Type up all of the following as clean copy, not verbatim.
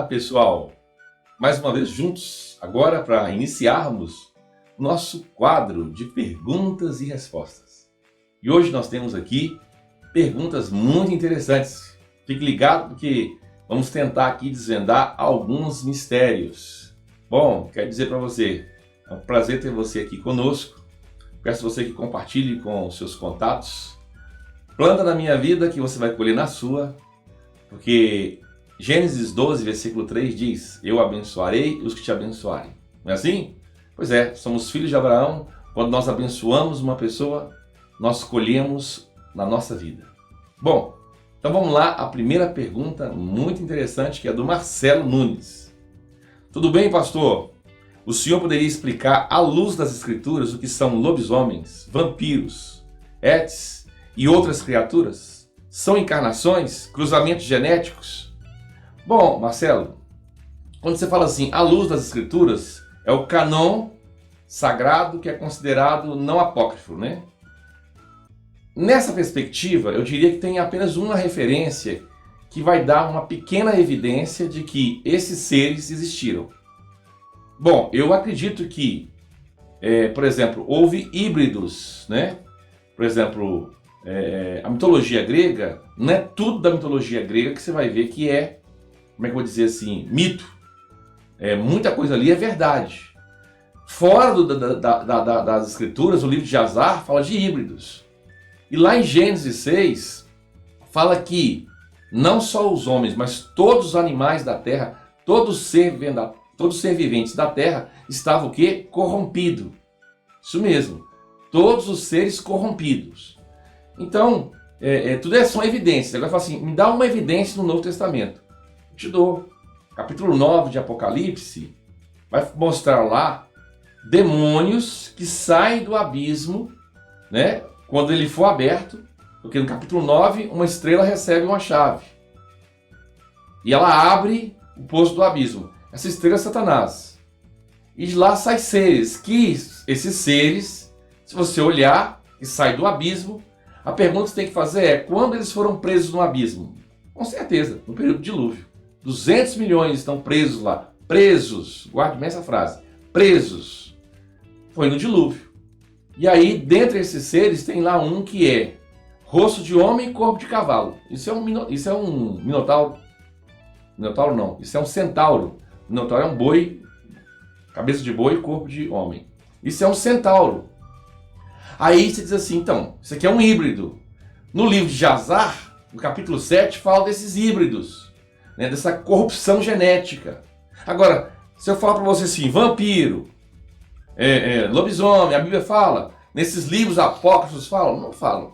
pessoal, mais uma vez juntos, agora para iniciarmos o nosso quadro de perguntas e respostas. E hoje nós temos aqui perguntas muito interessantes. Fique ligado porque vamos tentar aqui desvendar alguns mistérios. Bom, quero dizer para você, é um prazer ter você aqui conosco. Peço você que compartilhe com os seus contatos. Planta na minha vida que você vai colher na sua, porque Gênesis 12, versículo 3 diz: eu abençoarei os que te abençoarem. Não é assim? Pois é, somos filhos de Abraão. Quando nós abençoamos uma pessoa, nós colhemos na nossa vida. Bom, então vamos lá, a primeira pergunta muito interessante, que é do Marcelo Nunes. Tudo bem, pastor? O senhor poderia explicar, à luz das escrituras, o que são lobisomens, vampiros, etes e outras criaturas? São encarnações, cruzamentos genéticos? Bom, Marcelo, quando você fala assim, à luz das escrituras, é o cânon sagrado que é considerado não apócrifo, né? Nessa perspectiva, eu diria que tem apenas uma referência que vai dar uma pequena evidência de que esses seres existiram. Bom, eu acredito que, por exemplo, houve híbridos, né? Por exemplo, a mitologia grega, não é tudo da mitologia grega que você vai ver que é, como é que eu vou dizer assim, mito. Muita coisa ali é verdade. Fora das escrituras, o livro de Azar fala de híbridos. E lá em Gênesis 6, fala que não só os homens, mas todos os animais da terra, todos os seres viventes da terra estavam o quê? Corrompido. Isso mesmo. Todos os seres corrompidos. Então, tudo são evidências. Ele vai falar assim, me dá uma evidência no Novo Testamento. Eu te dou. Capítulo 9 de Apocalipse vai mostrar lá demônios que saem do abismo, né? Quando ele for aberto, porque no capítulo 9, uma estrela recebe uma chave. E ela abre o poço do abismo. Essa estrela é Satanás. E de lá sai seres, que esses seres, se você olhar, e sai do abismo, a pergunta que você tem que fazer é, quando eles foram presos no abismo? Com certeza, no período do dilúvio. 200 milhões estão presos lá. Presos, guarde bem essa frase. Presos. Foi no dilúvio. E aí, dentre esses seres, tem lá um que é rosto de homem e corpo de cavalo. Isso é um minotauro. Minotauro não, isso é um centauro. Minotauro é um boi, cabeça de boi e corpo de homem. Isso é um centauro. Aí você diz assim, então, isso aqui é um híbrido. No livro de Jazar, no capítulo 7, fala desses híbridos, né, dessa corrupção genética. Agora, se eu falar para você assim, vampiro, lobisomem, a Bíblia fala, nesses livros apócrifos falam? Não falam.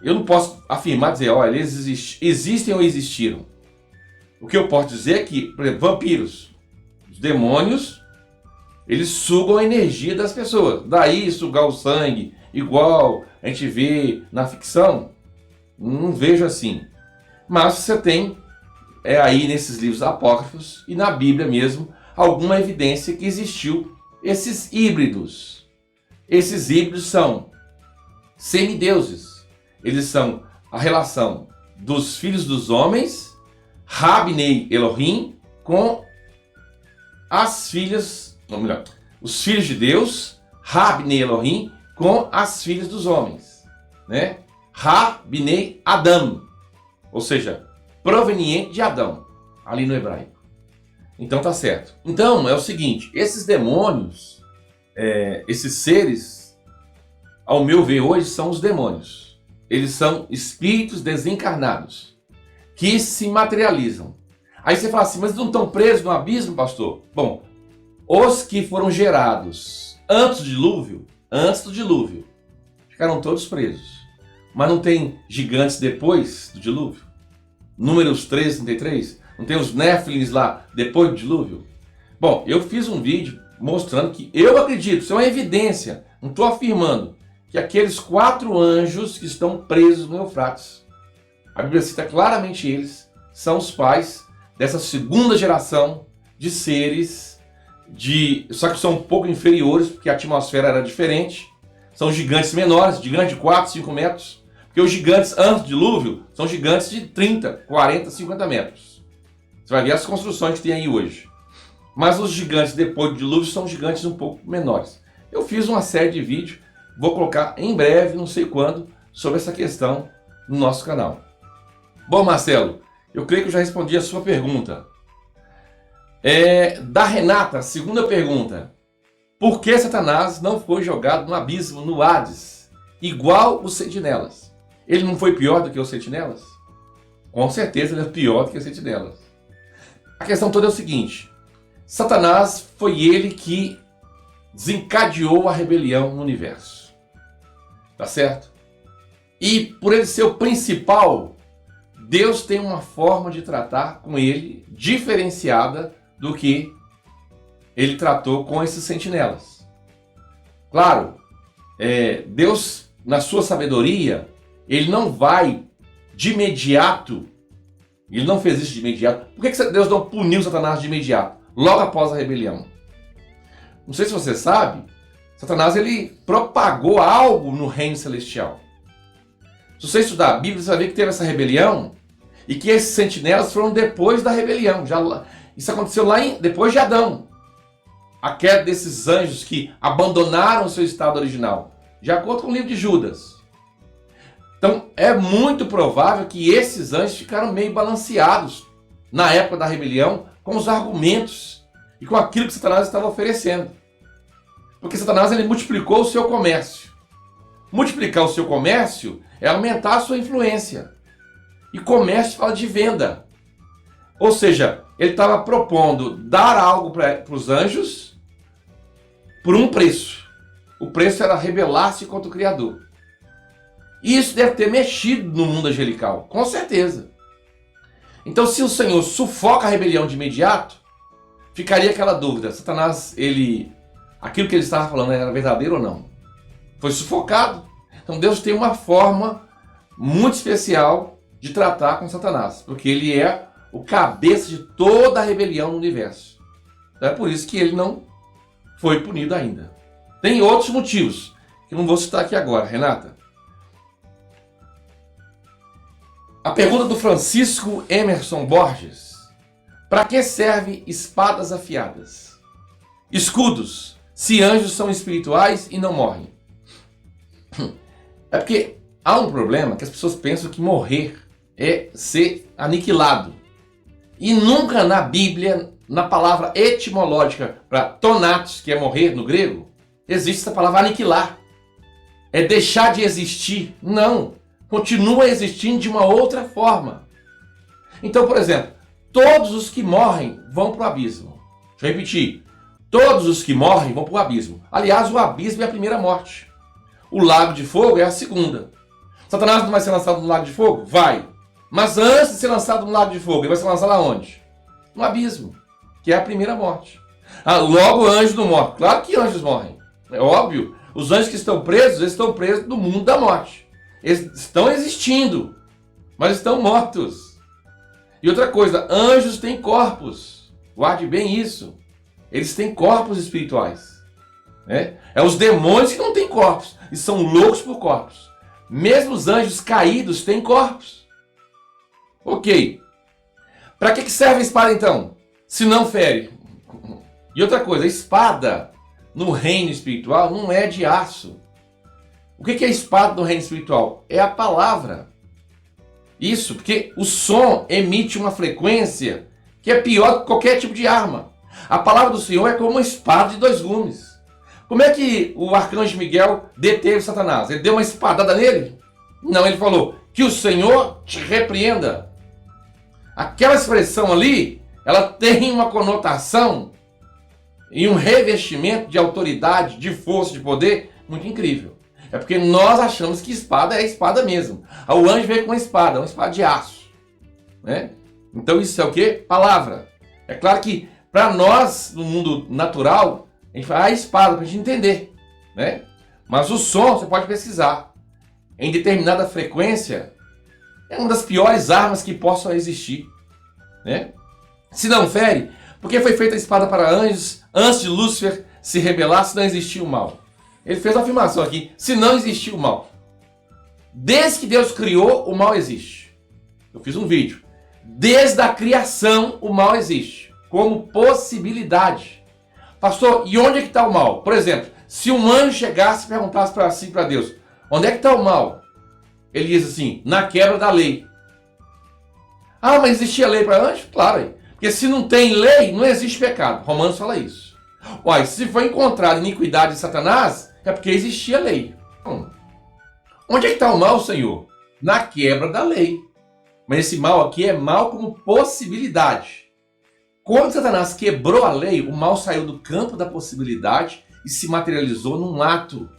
Eu não posso afirmar, dizer, olha, eles existem ou existiram. O que eu posso dizer é que, por exemplo, vampiros, os demônios, eles sugam a energia das pessoas. Daí sugar o sangue, igual a gente vê na ficção, não vejo assim. Mas você tem aí nesses livros apócrifos e na Bíblia mesmo, alguma evidência que existiu esses híbridos. Esses híbridos são semideuses. Eles são a relação dos filhos dos homens, Rabnei Elohim, com as filhas, ou melhor, os filhos de Deus, Rabnei Elohim, com as filhas dos homens, né? Rabnei Adam, ou seja, proveniente de Adão, ali no hebraico. Então tá certo. Então é o seguinte, esses demônios, esses seres, ao meu ver hoje, são os demônios. Eles são espíritos desencarnados, que se materializam. Aí você fala assim, mas não estão presos no abismo, pastor? Bom, os que foram gerados antes do dilúvio, ficaram todos presos. Mas não tem gigantes depois do dilúvio? Números 13, 33? Não tem os Néfilins lá depois do dilúvio? Bom, eu fiz um vídeo mostrando que eu acredito, isso é uma evidência, não estou afirmando, que aqueles 4 anjos que estão presos no Eufrates, a Bíblia cita claramente eles, são os pais dessa segunda geração de seres, só que são um pouco inferiores, porque a atmosfera era diferente, são gigantes menores, gigantes de 4, 5 metros, porque os gigantes antes do dilúvio são gigantes de 30, 40, 50 metros. Você vai ver as construções que tem aí hoje. Mas os gigantes depois do dilúvio são gigantes um pouco menores. Eu fiz uma série de vídeos, vou colocar em breve, não sei quando, sobre essa questão no nosso canal. Bom, Marcelo, eu creio que eu já respondi a sua pergunta. Da Renata, segunda pergunta. Por que Satanás não foi jogado no abismo, no Hades, igual os sentinelas? Ele não foi pior do que os sentinelas? Com certeza ele é pior do que os sentinelas. A questão toda é o seguinte: Satanás foi ele que desencadeou a rebelião no universo. Tá certo? E por ele ser o principal, Deus tem uma forma de tratar com ele diferenciada do que ele tratou com esses sentinelas. Claro, Deus, na sua sabedoria, ele não vai de imediato, ele não fez isso de imediato. Por que Deus não puniu Satanás de imediato, logo após a rebelião? Não sei se você sabe, Satanás ele propagou algo no reino celestial. Se você estudar a Bíblia, você vai ver que teve essa rebelião e que esses sentinelas foram depois da rebelião. Isso aconteceu lá depois de Adão. A queda desses anjos que abandonaram o seu estado original, de acordo com o livro de Judas. Então é muito provável que esses anjos ficaram meio balanceados na época da rebelião com os argumentos e com aquilo que Satanás estava oferecendo. Porque Satanás ele multiplicou o seu comércio. Multiplicar o seu comércio é aumentar a sua influência. E comércio fala de venda. Ou seja, ele estava propondo dar algo para os anjos por um preço. O preço era rebelar-se contra o Criador. E isso deve ter mexido no mundo angelical, com certeza. Então, se o Senhor sufoca a rebelião de imediato, ficaria aquela dúvida: Satanás, aquilo que ele estava falando era verdadeiro ou não? Foi sufocado. Então Deus tem uma forma muito especial de tratar com Satanás, porque ele é o cabeça de toda a rebelião no universo. Então é por isso que ele não foi punido ainda. Tem outros motivos, que eu não vou citar aqui agora, Renata. A pergunta do Francisco Emerson Borges: para que serve espadas afiadas? Escudos, se anjos são espirituais e não morrem. É porque há um problema que as pessoas pensam que morrer é ser aniquilado. E nunca na Bíblia, na palavra etimológica para tonatos, que é morrer no grego, existe essa palavra aniquilar. É deixar de existir. Não. Continua existindo de uma outra forma. Então, por exemplo, todos os que morrem vão para o abismo. Deixa eu repetir. Todos os que morrem vão para o abismo. Aliás, o abismo é a primeira morte. O lago de fogo é a segunda. Satanás não vai ser lançado no lago de fogo? Vai. Mas antes de ser lançado no lago de fogo, ele vai ser lançado aonde? No abismo, que é a primeira morte. Logo, anjos não morrem. Claro que anjos morrem. É óbvio. Os anjos que estão presos, eles estão presos no mundo da morte. Eles estão existindo, mas estão mortos. E outra coisa, anjos têm corpos. Guarde bem isso. Eles têm corpos espirituais. É os demônios que não têm corpos e são loucos por corpos. Mesmo os anjos caídos têm corpos. Ok. Para que serve a espada então? Se não fere. E outra coisa, a espada no reino espiritual não é de aço. O que é a espada no reino espiritual? É a palavra. Isso, porque o som emite uma frequência que é pior que qualquer tipo de arma. A palavra do Senhor é como uma espada de dois gumes. Como é que o arcanjo Miguel deteve Satanás? Ele deu uma espadada nele? Não, ele falou: que o Senhor te repreenda. Aquela expressão ali, ela tem uma conotação e um revestimento de autoridade, de força, de poder muito incrível. É porque nós achamos que espada é espada mesmo. O anjo veio com uma espada de aço. Então isso é o quê? Palavra. É claro que para nós, no mundo natural, a gente fala a espada para a gente entender. Mas o som, você pode pesquisar. Em determinada frequência, é uma das piores armas que possam existir. Se não fere, porque foi feita a espada para anjos antes de Lúcifer se rebelar, se não existia o mal. Ele fez uma afirmação aqui: se não existia o mal. Desde que Deus criou, o mal existe. Eu fiz um vídeo. Desde a criação, o mal existe, como possibilidade. Pastor, e onde é que está o mal? Por exemplo, se um anjo chegasse e perguntasse para Deus, onde é que está o mal? Ele diz assim, na quebra da lei. Ah, mas existia lei para anjo? Claro, porque se não tem lei, não existe pecado. Romanos fala isso. Uai, se foi encontrada iniquidade de Satanás, é porque existia lei. Onde é que está o mal, Senhor? Na quebra da lei. Mas esse mal aqui é mal como possibilidade. Quando Satanás quebrou a lei, o mal saiu do campo da possibilidade e se materializou num ato.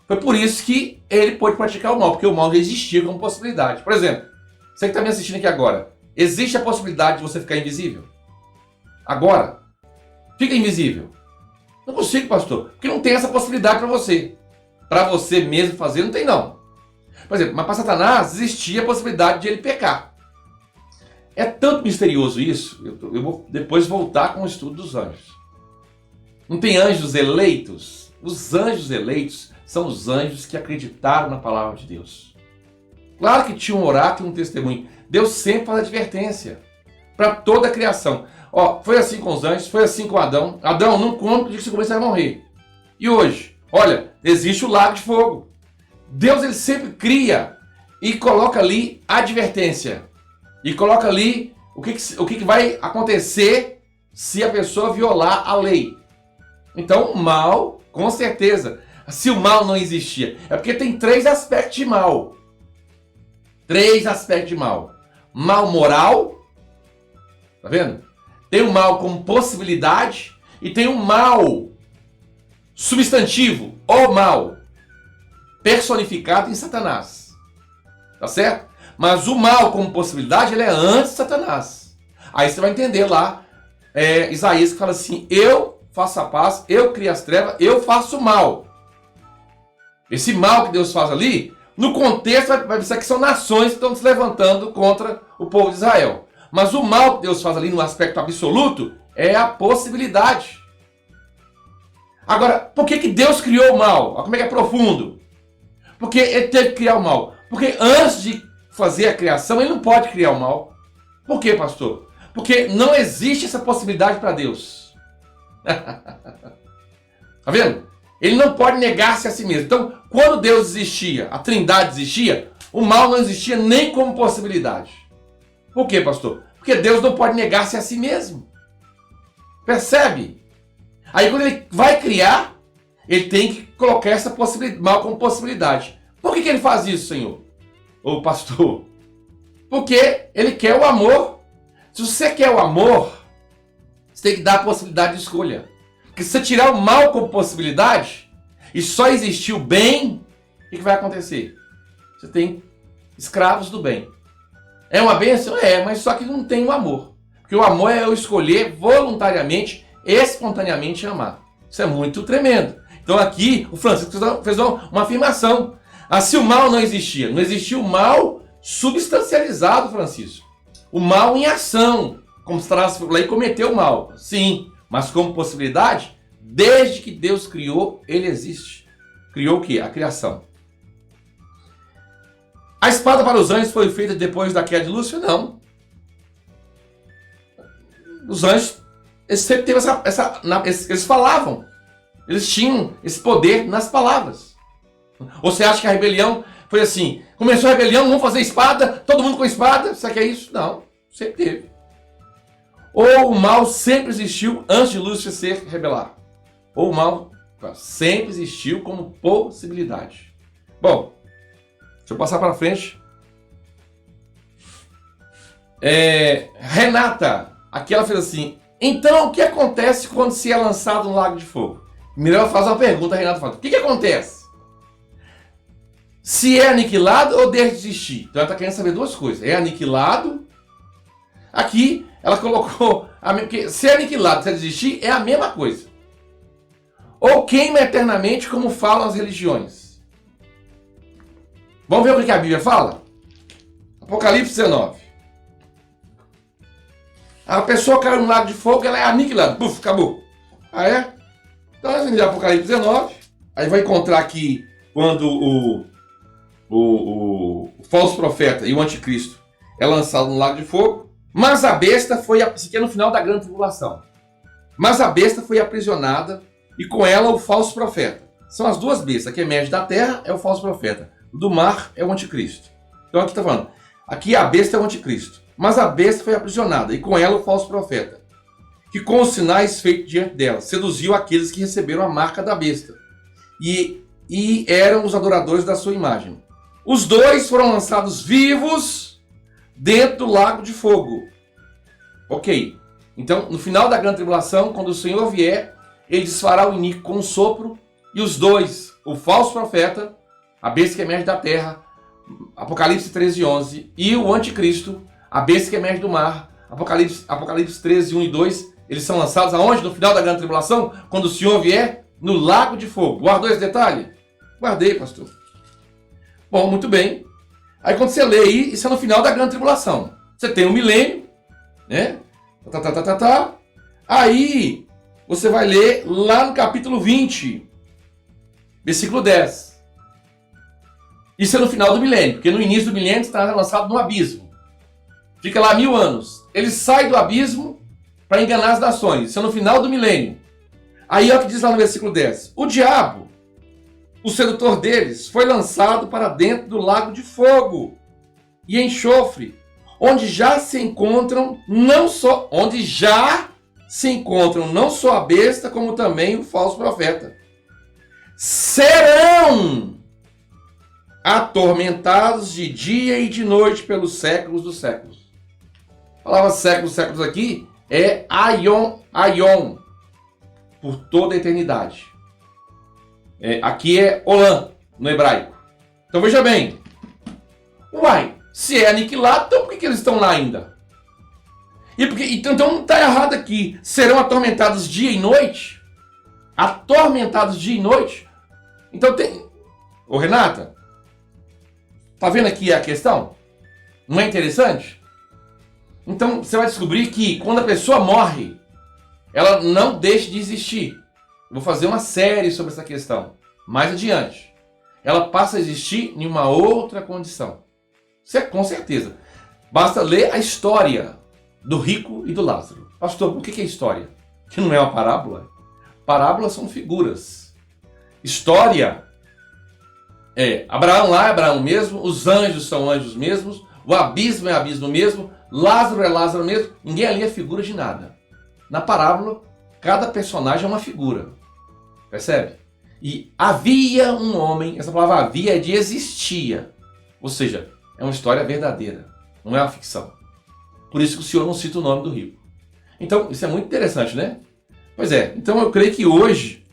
Foi por isso que ele pôde praticar o mal, porque o mal já existia como possibilidade. Por exemplo, você que está me assistindo aqui agora, existe a possibilidade de você ficar invisível? Agora, fica invisível. Não consigo, pastor, porque não tem essa possibilidade para você. Para você mesmo fazer, não tem não. Por exemplo, mas para Satanás existia a possibilidade de ele pecar. É tanto misterioso isso, eu vou depois voltar com o estudo dos anjos. Não tem anjos eleitos? Os anjos eleitos são os anjos que acreditaram na palavra de Deus. Claro que tinha um oráculo e um testemunho. Deus sempre faz advertência para toda a criação. Ó, foi assim com os anjos, foi assim com Adão. Adão, não come, porque se comer você vai morrer. E hoje? Olha, existe o lago de fogo. Deus ele sempre cria e coloca ali advertência. E coloca ali o que vai acontecer se a pessoa violar a lei. Então o mal, com certeza, se o mal não existia, é porque tem 3 aspectos de mal. 3 aspectos de mal. Mal moral, tá vendo? Tem o mal como possibilidade e tem o mal substantivo, o mal, personificado em Satanás. Tá certo? Mas o mal como possibilidade, ele é antes de Satanás. Aí você vai entender lá, Isaías que fala assim, eu faço a paz, eu crio as trevas, eu faço o mal. Esse mal que Deus faz ali, no contexto vai pensar que são nações que estão se levantando contra o povo de Israel. Mas o mal que Deus faz ali no aspecto absoluto é a possibilidade. Agora, por que Deus criou o mal? Olha como é que é profundo. Porque ele teve que criar o mal. Porque antes de fazer a criação, ele não pode criar o mal. Por quê, pastor? Porque não existe essa possibilidade para Deus. Tá vendo? Ele não pode negar-se a si mesmo. Então, quando Deus existia, a Trindade existia, o mal não existia nem como possibilidade. Por quê, pastor? Porque Deus não pode negar-se a si mesmo. Percebe? Aí quando ele vai criar, ele tem que colocar essa possibilidade, mal como possibilidade. Por que ele faz isso, Senhor? Ô pastor? Porque ele quer o amor. Se você quer o amor, você tem que dar a possibilidade de escolha. Porque se você tirar o mal como possibilidade e só existir o bem, o que vai acontecer? Você tem escravos do bem. É uma bênção? É, mas só que não tem o amor. Porque o amor é eu escolher voluntariamente, espontaneamente amar. Isso é muito tremendo. Então aqui o Francisco fez uma afirmação. Se o mal não existia, não existia o mal substancializado, Francisco. O mal em ação, como se traz lá e cometeu o mal. Sim, mas como possibilidade, desde que Deus criou, ele existe. Criou o quê? A criação. A espada para os anjos foi feita depois da queda de Lúcifer? Não. Os anjos, eles sempre teve eles falavam. Eles tinham esse poder nas palavras. Ou você acha que a rebelião foi assim? Começou a rebelião, vamos fazer espada, todo mundo com espada? Será que é isso? Não, sempre teve. Ou o mal sempre existiu antes de Lúcifer se rebelar. Ou o mal sempre existiu como possibilidade. Bom, deixa eu passar para frente. Renata, aqui ela fez assim, então o que acontece quando se é lançado no lago de fogo? Primeiro ela faz uma pergunta, a Renata fala, o que acontece? Se é aniquilado ou deixa de existir? Então ela está querendo saber 2 coisas. É aniquilado? Aqui ela colocou, porque se é aniquilado, se é desistir, é a mesma coisa. Ou queima eternamente, como falam as religiões. Vamos ver o que a Bíblia fala? Apocalipse 19. A pessoa caiu no lago de fogo, ela é aniquilada. Puf, acabou. Ah, é? Então nós vamos ler Apocalipse 19. Aí vai encontrar aqui quando o falso profeta e o anticristo, é lançado no lago de fogo. Mas a besta foi, isso aqui é no final da grande tribulação. Mas a besta foi aprisionada e com ela o falso profeta. São as duas bestas. Aqui emerge da terra é o falso profeta. Do mar é o anticristo. Então aqui está falando. Aqui a besta é o anticristo. Mas a besta foi aprisionada e com ela o falso profeta, que com os sinais feitos diante dela, seduziu aqueles que receberam a marca da besta. E eram os adoradores da sua imagem. Os dois foram lançados vivos dentro do lago de fogo. Ok. Então, no final da grande tribulação, quando o Senhor vier, ele desfará o iníquo com um sopro, e os dois, o falso profeta, a besta que emerge da terra, Apocalipse 13:11, e o anticristo, a besta que emerge do mar, Apocalipse 13, 1 e 2, eles são lançados aonde? No final da grande tribulação, quando o Senhor vier, no lago de fogo. Guardou esse detalhe? Guardei, pastor. Bom, muito bem. Aí quando você lê aí, isso é no final da grande tribulação. Você tem um milênio, né? Aí você vai ler lá no capítulo 20, versículo 10. Isso é no final do milênio, porque no início do milênio está lançado no abismo. Fica lá 1000 anos. Ele sai do abismo para enganar as nações. Isso é no final do milênio. Aí olha o que diz lá no versículo 10. O diabo, o sedutor deles, foi lançado para dentro do lago de fogo e enxofre, onde já se encontram não só a besta, como também o falso profeta. Serão atormentados de dia e de noite pelos séculos dos séculos. A palavra séculos aqui é aion, por toda a eternidade. Aqui é olam, no hebraico. Então veja bem. Uai, se é aniquilado, então por que eles estão lá ainda? Então não está errado aqui. Serão atormentados dia e noite? Atormentados dia e noite? Então tem... Ô Renata, tá vendo aqui a questão? Não é interessante? Então você vai descobrir que quando a pessoa morre, ela não deixa de existir. Vou fazer uma série sobre essa questão mais adiante. Ela passa a existir em uma outra condição. Isso é com certeza. Basta ler a história do rico e do Lázaro. Pastor, por que é história? Que não é uma parábola? Parábolas são figuras. História é Abraão lá é Abraão mesmo, os anjos são anjos mesmos, o abismo é abismo mesmo, Lázaro é Lázaro mesmo. Ninguém ali é figura de nada. Na parábola, cada personagem é uma figura. Percebe? E havia um homem, essa palavra havia é de existia. Ou seja, é uma história verdadeira, não é uma ficção. Por isso que o Senhor não cita o nome do rico. Então, isso é muito interessante, né? Pois é, então eu creio que hoje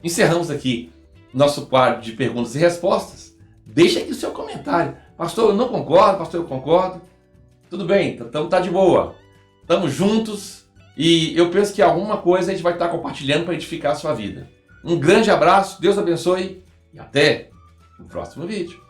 encerramos aqui nosso quadro de perguntas e respostas. Deixa aqui o seu comentário. Pastor, eu não concordo, pastor, eu concordo. Tudo bem, tá de boa. Estamos juntos. E eu penso que alguma coisa a gente vai estar compartilhando para edificar a sua vida. Um grande abraço, Deus abençoe e até o próximo vídeo.